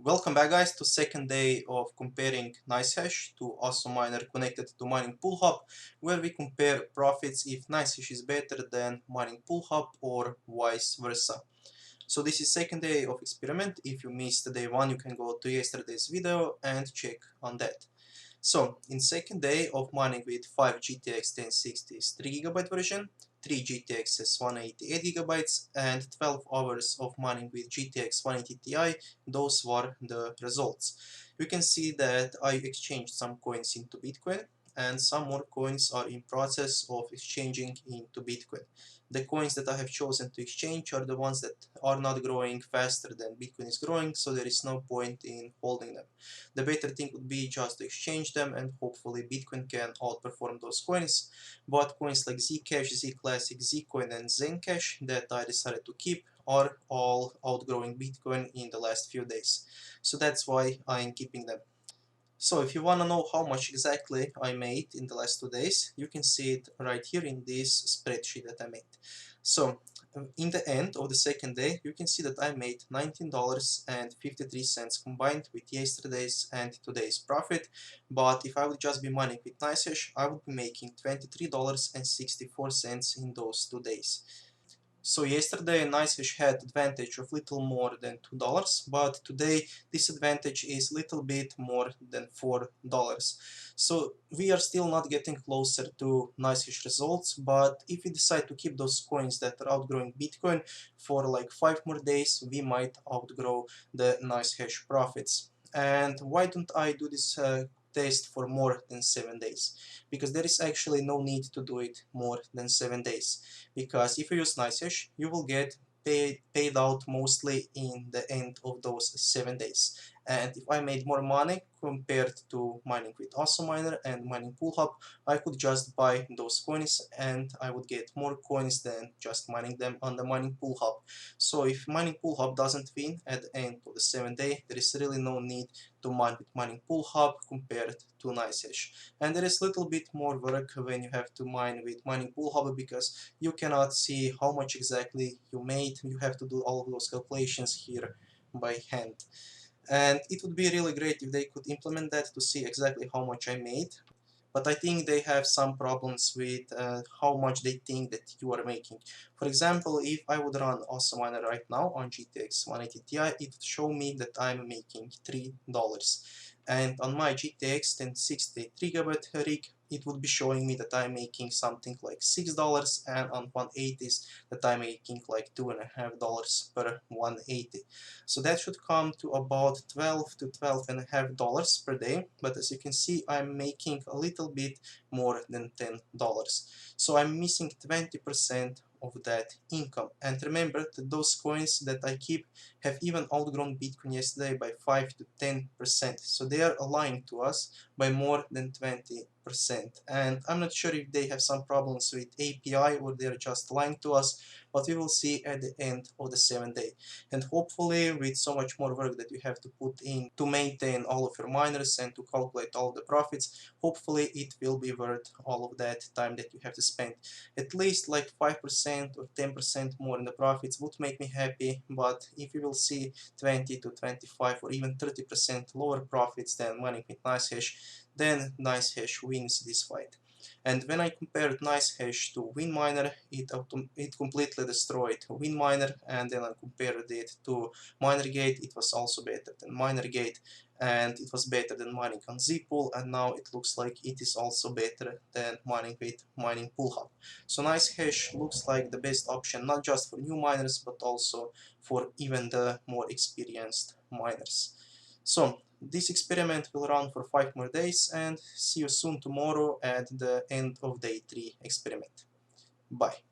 Welcome back, guys, to second day of comparing Nicehash to Awesome Miner connected to Mining Pool Hub, where we compare profits if Nicehash is better than Mining Pool Hub or vice versa. So this is second day of experiment. If you missed day one, you can go to yesterday's video and check on that. So in second day of mining with 5 GTX 1060 3GB version, 3 GTX 188GB and 12 hours of mining with GTX 180 Ti, those were the results. You can see that I exchanged some coins into Bitcoin and some more coins are in process of exchanging into Bitcoin. The coins that I have chosen to exchange are the ones that are not growing faster than Bitcoin is growing, so there is no point in holding them. The better thing would be just to exchange them and hopefully Bitcoin can outperform those coins. But coins like Zcash, Zclassic, Zcoin and Zencash that I decided to keep are all outgrowing Bitcoin in the last few days. So that's why I'm keeping them. So if you want to know how much exactly I made in the last 2 days, you can see it right here in this spreadsheet that I made. So in the end of the second day, you can see that I made $19.53 combined with yesterday's and today's profit. But if I would just be mining with Nicehash, I would be making $23.64 in those 2 days. So yesterday Nicehash had advantage of little more than $2, but today this advantage is little bit more than $4. So we are still not getting closer to Nicehash results, but if we decide to keep those coins that are outgrowing Bitcoin for like 5 more days, we might outgrow the Nicehash profits. And why don't I do this test for more than 7 days? Because there is actually no need to do it more than 7 days. Because if you use Nicehash, you will get paid out mostly in the end of those 7 days. And if I made more money compared to mining with Awesome Miner and mining Pool Hub, I could just buy those coins and I would get more coins than just mining them on the mining Pool Hub. So if mining Pool Hub doesn't win at the end of the 7th day, there is really no need to mine with mining Pool Hub compared to Nicehash. And there is little bit more work when you have to mine with mining Pool Hub because you cannot see how much exactly you made. You have to do all of those calculations here by hand. And it would be really great if they could implement that to see exactly how much I made. But I think they have some problems with how much they think that you are making. For example, if I would run Awesome Miner right now on GTX 180 Ti, it would show me that I'm making $3. And on my GTX 1060 3GB rig, it would be showing me that I'm making something like $6, and on 180s that I'm making like $2.50 per 180. So that should come to about $12 to $12.50 per day, but as you can see, I'm making a little bit more than $10. So I'm missing 20% of that income. And remember that those coins that I keep have even outgrown Bitcoin yesterday by 5 to 10%. So they are aligned to us by more than 20%. And I'm not sure if they have some problems with API or they're just lying to us, but we will see at the end of the 7th day. And hopefully with so much more work that you have to put in to maintain all of your miners and to calculate all of the profits, hopefully it will be worth all of that time that you have to spend. At least like 5% or 10% more in the profits would make me happy, but if you will see 20 to 25 or even 30% lower profits than mining with Nicehash, then Nicehash wins this fight. And when I compared Nicehash to WinMiner, it completely destroyed WinMiner, and then I compared it to MinerGate. It was also better than MinerGate, and it was better than mining on Zpool, and now it looks like it is also better than mining with mining Pool Hub. So Nicehash looks like the best option, not just for new miners, but also for even the more experienced miners. So this experiment will run for 5 more days, and see you soon tomorrow at the end of day 3 experiment. Bye.